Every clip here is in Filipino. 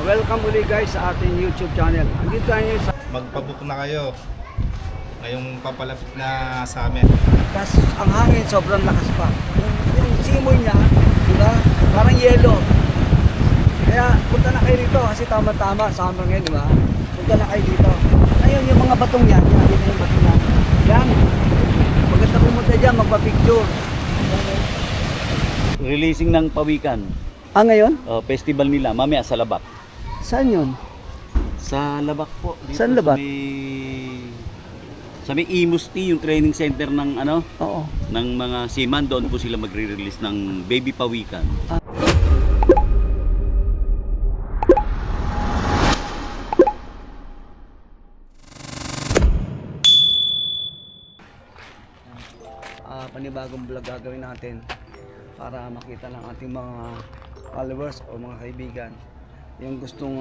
Welcome ulit guys sa ating YouTube channel. Andito tayo sa Magpabook na kayo ngayong papalapit na sa amin. tas ang hangin sobrang lakas pa. Yung simoy niya, di ba? Parang yelo. Kaya punta na kayo dito kasi tama-tama summer ngayon, di ba? Punta na kayo dito. Ngayon yung mga batong yan, dito yung batong yan. Yan. Maganda pumunta dyan, magpa-picture. Releasing ng Pawikan. Ah, ngayon? Festival nila, mamaya sa Labak. Saan yun? Sa Labak po. Dito Saan Labak? Sa may Imusti, yung training center ng Oo. ng mga seaman, doon po sila magre-release ng Baby Pawikan. Panibagong vlog gagawin natin para makita ng ating mga followers o mga kaibigan yung gustong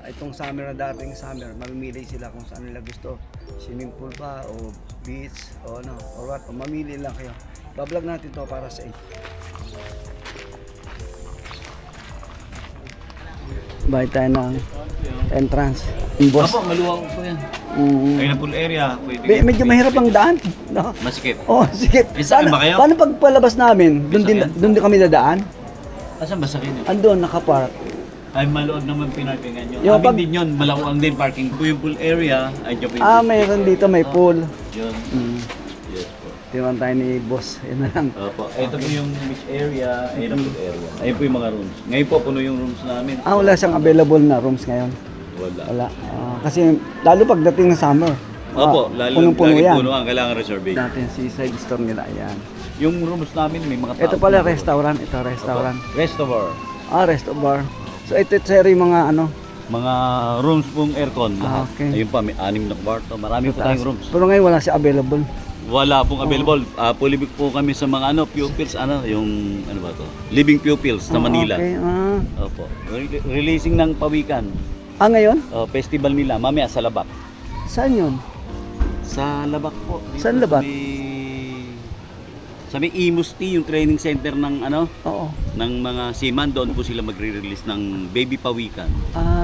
itong summer na dating summer, mamimili sila kung saan nila gusto, swimming pool pa o beach o ano or what, o mamili lang kayo. Bablog natin to para sa inyo. Bahay tayo ng entrance. Boss. Opo, maluwang po yan. Ay na pool area. Medyo mahirap ang daan, no? Masikip. Oh, sige. Eh, saan ba kayo? Paano pagpalabas namin? Doon din kami dadaan? Asan ba sa kinyo? Andun, nakapark. Ay, maluwag naman pinarkingan nyo. Yung Amin pag- din yun, malakuang din parking po yung pool area. Ay, dyan po yung pool Mayroon dito, may pool. Yun. Yes po. Tiwan tayo ni boss. Yun na lang. Opo. Ito po yung beach area, ayun ang pool area. Ayun po yung mga rooms. Ngayon po, puno yung rooms namin. Wala siyang available na rooms ngayon. Wala. Wala. Kasi lalo pagdating ng summer. Opo, lalo punong-puno lagi yan. puno ang kailangan reservation. Dati yung seaside store nila, yan. Yung rooms namin may mga tao. Ito pala restaurant. Ito restaurant. Restaurant. Resto bar. So ito sir yung mga ano. Mga rooms pong aircon lahat. Okay. Ayun pa, may 6 na kwarto. Marami po tayong rooms. Pero ngayon wala siya available. Wala pong available. Fully booked po kami sa mga pupils, yung ano ba to? Living pupils sa Manila. Okay. Opo. Releasing ng Pawikan. Ngayon? Festival nila, mamaya sa Labak. Saan yun? Sa Labak po. Dito Saan Labak? Sa may Imusti, yung training center ng Oo. ng mga seaman, doon po sila magre-release ng Baby Pawikan.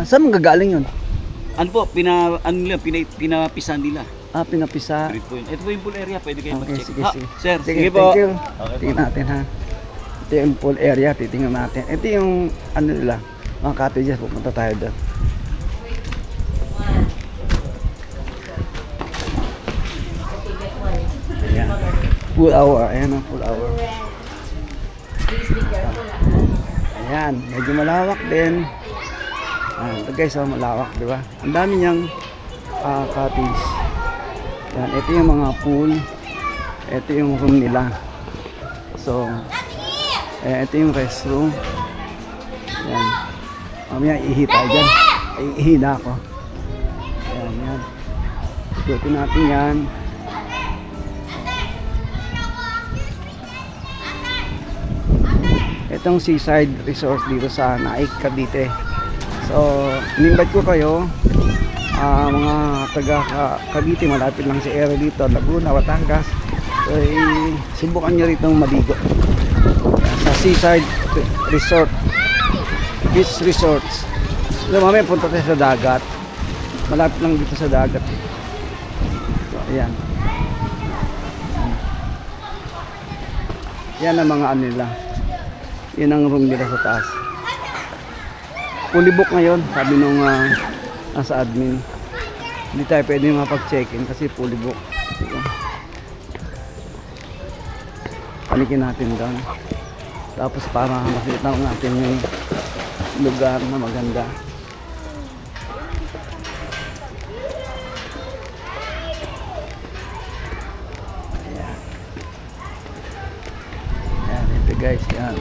Saan magagaling yun? Ano po, pinapisan nila. Pinapisa. Street po yun. Ito po yung pool area, pwede kayo Okay, mag-check. sige, sige. Sir, Sige, sige po. thank you. Okay po. Tingnan natin ha. Ito yung pool area, titingnan natin. Ito yung ano nila, mga cottages, pupunta tayo doon. Ayan. Pool hour, ayan ang pool hour. Ayan, medyo malawak din. Ito guys, malawak, di ba? Ang dami niyang cottage. Yan, ito yung mga pool. Ito yung room nila. So, ito yung restroom. Yan. Mamaya ihi tayo dyan. Ihi na ako. Yan, yan. Ikutin natin yan. Itong seaside resort dito sa Naik, Cavite. So, in-invite ko kayo. Mga taga Cavite, malapit lang si area dito, Laguna, Batangas. So, subukan nyo rito maligo sa seaside resort, beach resorts. So, mamaya punta tayo sa dagat, malapit lang dito sa dagat. So, ayan, yan ang mga ano nila, yun ang room nila sa taas. Fully book ngayon, sabi nung nasa admin. Hindi tayo pwede mapag-check-in kasi fully book. Diba? Panikin natin doon. Tapos para makita natin yung lugar na maganda. Ayan. Ayan, ito guys, yan.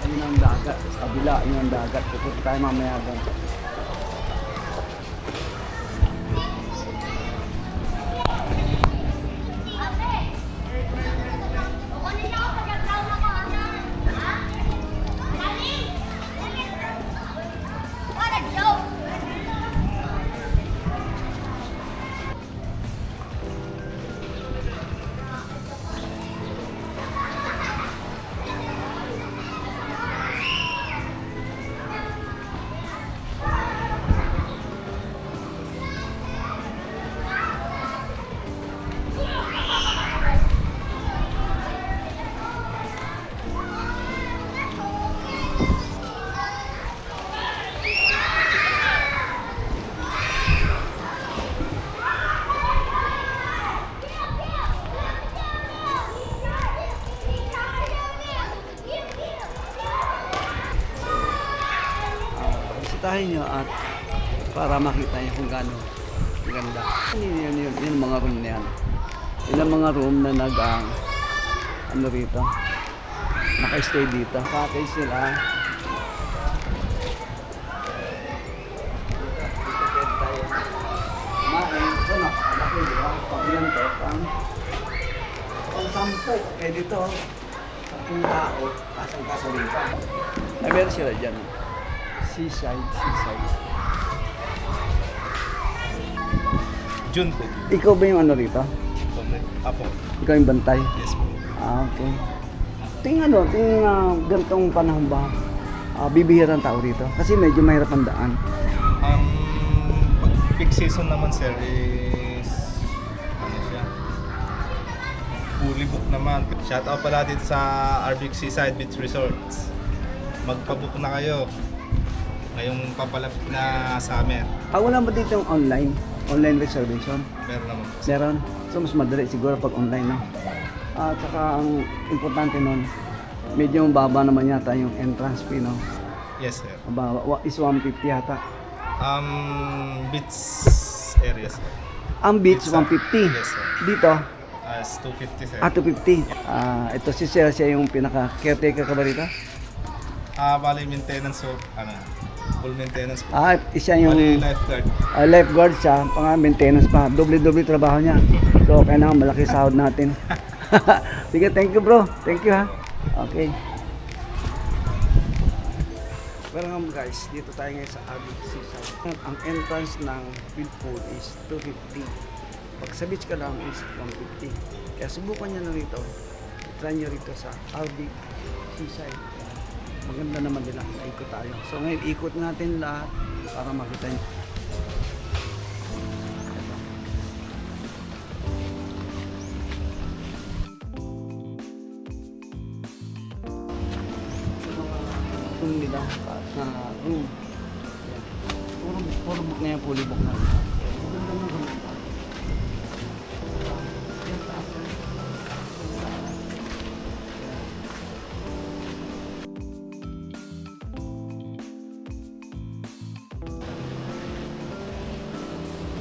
Ayun ang dagat. Sa kabila, yun ang dagat. Pupunta tayo mamaya doon. bisitahin nyo at para makita nyo kung gaano ganda. Yun yung mga room na yan. Yun ang mga room na ano rito, naka-stay dito. Package sila. Kumain. So, nakalaki, di ba? Pabilan to, pang 10. Pwede to. Kung tao, kasang-kasa rito. Meron sila dyan. Seaside. June po. Ikaw ba yung ano rito? Apo. Ikaw yung bantay? Yes po. Okay. Tingnan ganitong panahon ba, bibihira ang tao rito? Kasi medyo mahirap ang daan. Ang pag peak season naman sir is ano siya? Fully book naman. Shout out pala dito sa Arbic Seaside Beach Resorts. Magpa-book na kayo ngayong papalapit na summer. Wala ba dito yung online reservation? Meron naman po. Meron. So mas madali siguro pag online, no? At saka ang importante nun, medyo mababa naman yata yung entrance fee, no? Yes sir. Mababa, is 150 yata. Beach area sir. Ang beach, It's, 150. yes, sir. Dito, As 250 sir. 250. Ito si Sir, siya yung pinaka-caretaker ka ba rito? Bali maintenance so full maintenance po. Siya yung Bali lifeguard. lifeguard siya, maintenance pa. Doble-doble trabaho niya. So, kailangan malaki sahod natin. Sige, thank you bro. Thank you ha. Okay. Welcome guys, dito tayo ngayon sa Arbic Seaside. Ang entrance ng field pool is 250. Pag sa beach ka lang is 150. Kaya subukan nyo na rito. I-try nyo rito sa Arbic Seaside. Maganda naman din ang ikot tayo. So ngayon ikot natin lahat para makita nyo. Room nila na room. Puro book na yan, fully book na. Maganda na room.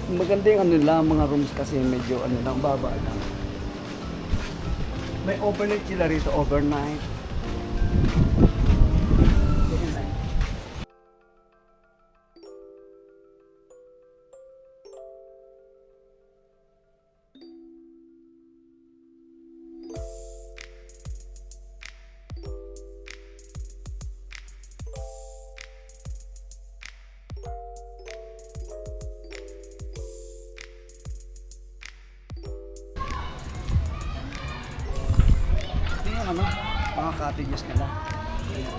Maganda yung ano lang, mga rooms kasi medyo ano lang, baba lang. May overnight sila rito, overnight. Ano, mga cottages nila. Ayan.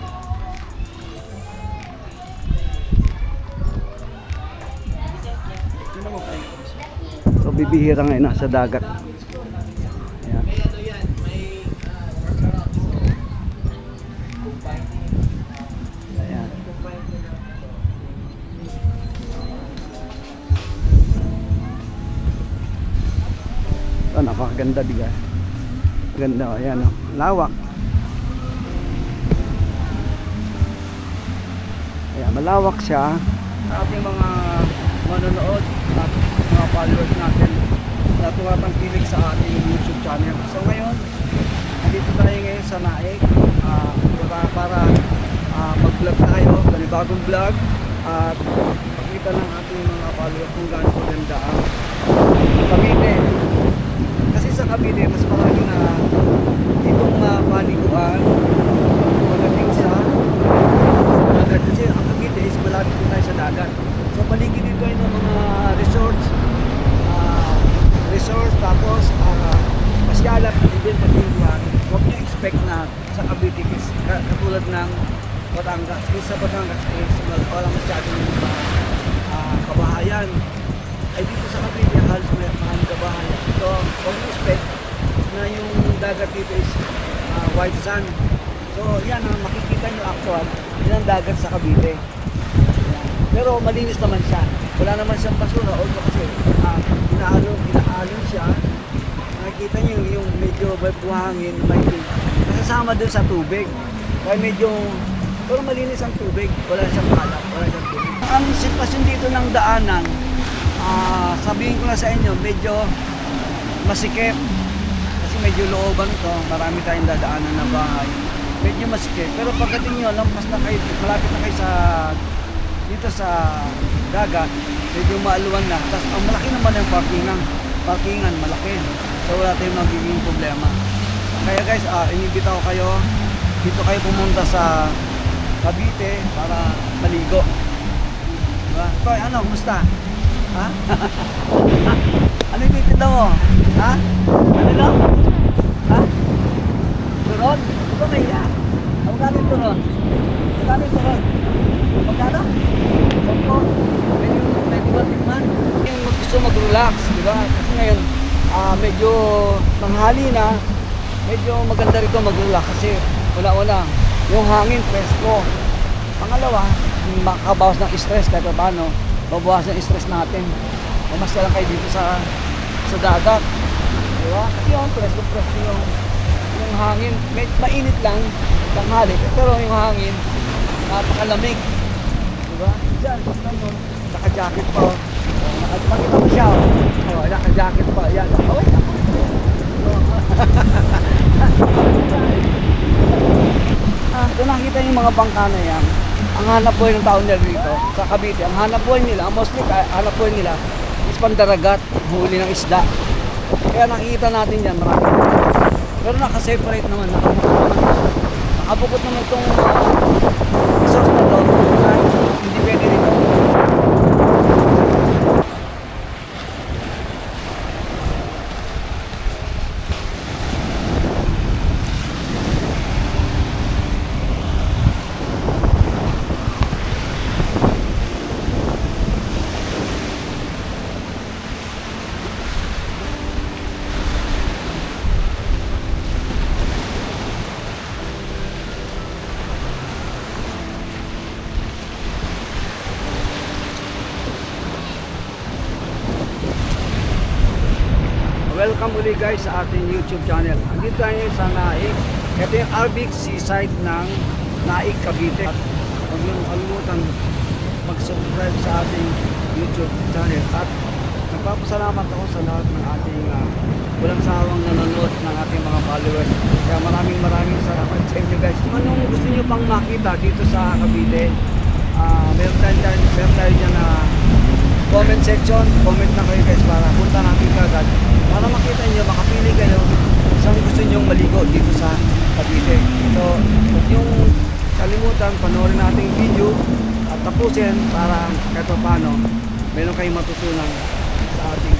Tingnan mo kayo. So bibihira ngayon na sa dagat. Ayan. Ayan. Oh, napakaganda diga. Ganda, ayan o. Lawak. Ayan, malawak siya. Sa ating mga manonood at mga followers natin na tumatangkilik sa ating YouTube channel. So ngayon, nandito tayo ngayon sa Naik para mag-vlog tayo, panibagong vlog at pakita ng ating mga followers kung gaano maganda ang Cavite. Kasi sa Cavite, mas marami na itong paliguan pagdating sa dagat. Kasi ang Cavite is malapit po tayo sa dagat. So paligid dito ay ng mga resorts, tapos pasyalan, din paliguan. Huwag niyo expect na sa Cavite is katulad ng Batangas. Kasi sa Batangas is walang masyadong kabahayan. Ay dito sa Cavite halos may maraming kabahayan. So huwag niyo expect na yung dagat dito is white sand. So yan ang makikita nyo actual, yan ang dagat sa Cavite. Yan. Pero malinis naman siya. Wala naman siyang basura, although kasi inaalon siya. Nakikita nyo yung medyo may buhangin, may nasasama dun sa tubig. Kaya medyo, pero malinis ang tubig, wala siyang kalat, wala siyang tubig. ang sitwasyon dito ng daanan, sabihin ko na sa inyo, medyo masikip. Kasi medyo looban ito, marami tayong dadaanan na bahay. Medyo masikip. Pero pagdating nyo, lampas na kayo, malapit na kayo dito sa dagat, medyo maaluan na. Tapos ang malaki naman yung parkingan, malaki. So wala tayong magiging problema. Kaya guys, inibita ko kayo, dito kayo pumunta sa Cavite para maligo. Diba? Toy, ano, kumusta? Ha? Ano yung titinda mo? Ha? Ano lang? Ha? Turon? Ito ba iya? Magkano yung turon? Magkano yung turon? Magkano? Sampo? May timan? Yung gusto mag-relax, diba? Kasi ngayon, medyo tanghali na, medyo maganda rito mag-relax kasi wala-wala. Yung hangin, presko. Pangalawa, makabawas ng stress kahit paano, babawas ng stress natin. Pumasya lang kayo dito sa dagat. Diba? Kasi yung presko yung hangin. Mainit lang, tanghali, pero yung hangin, napakalamig. Diba? Diyan, basta mo, naka-jacket pa. Makita mo siya. Naka-jacket pa. Yan. Oh, kung nakita yung mga bangka na yan, ang hanap buhay ng tao nila dito sa Cavite, ang hanap buhay nila, mostly hanap buhay nila is pandaragat, huli ng isda. Kaya nakikita natin yan, marami. Pero naka-separate naman, nakabukod naman itong resource na to, na hindi pwede rito. Welcome ulit guys sa ating YouTube channel. Andito tayo sa Naik. Ito yung Arbic Seaside ng Naik, Cavite. At huwag nyo kalimutan mag-subscribe sa ating YouTube channel. At nagpapasalamat ako sa lahat ng ating walang sawang nanonood ng ating mga followers. Kaya maraming salamat sa inyo guys. Kung anong gusto nyo pang makita dito sa Cavite, meron tayo dyan na comment section. Comment na kayo guys para punta natin kagad. Para makita nyo, makapili kayo saan gusto nyo maligo dito sa Cavite. So, huwag nyo kalimutan, panoorin natin yung video at tapusin para kahit pa paano meron kayong matutunan sa ating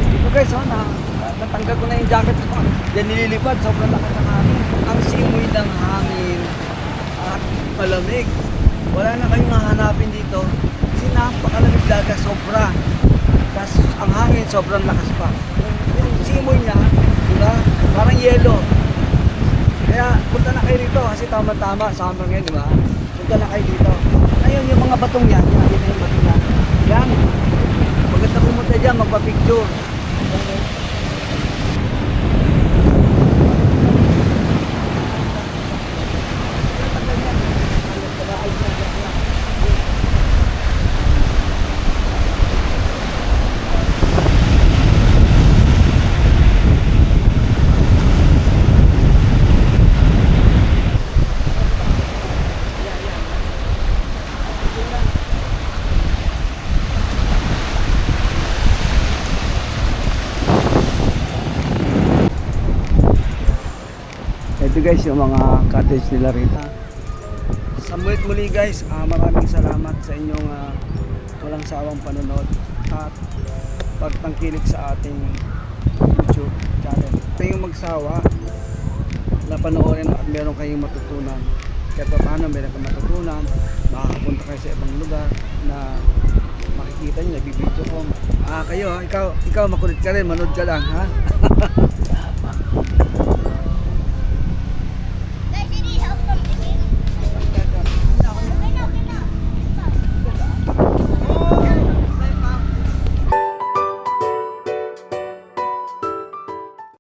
dito guys, natanggal ko na yung jacket ko. Yan nililipad, sobrang lakas ng hangin. Ang simoy ng hangin at malamig. Wala na kayong hahanapin dito kasi napakalamig dagat, sobra. Tapos ang hangin sobrang lakas pa. Yung simoy niya, diba? Parang yelo. Kaya punta na kayo dito kasi tama-tama, summer ngayon, diba? Punta na kayo dito. Ngayon yung mga batong yan, nakita yung batong yan. Yan. Maganda pumunta dyan, magpa-picture. Ito guys yung mga cottage nila rito. Sa muli guys, maraming salamat sa inyong walang sawang panonood at pagtangkilik sa ating YouTube channel. Ito yung magsawa na panoorin at meron kayong matutunan. Kahit paano meron kayong matutunan, makakapunta kayo sa ibang lugar na makikita nyo, nabibidyo ko. Ikaw makulit ka rin, manood ka lang ha.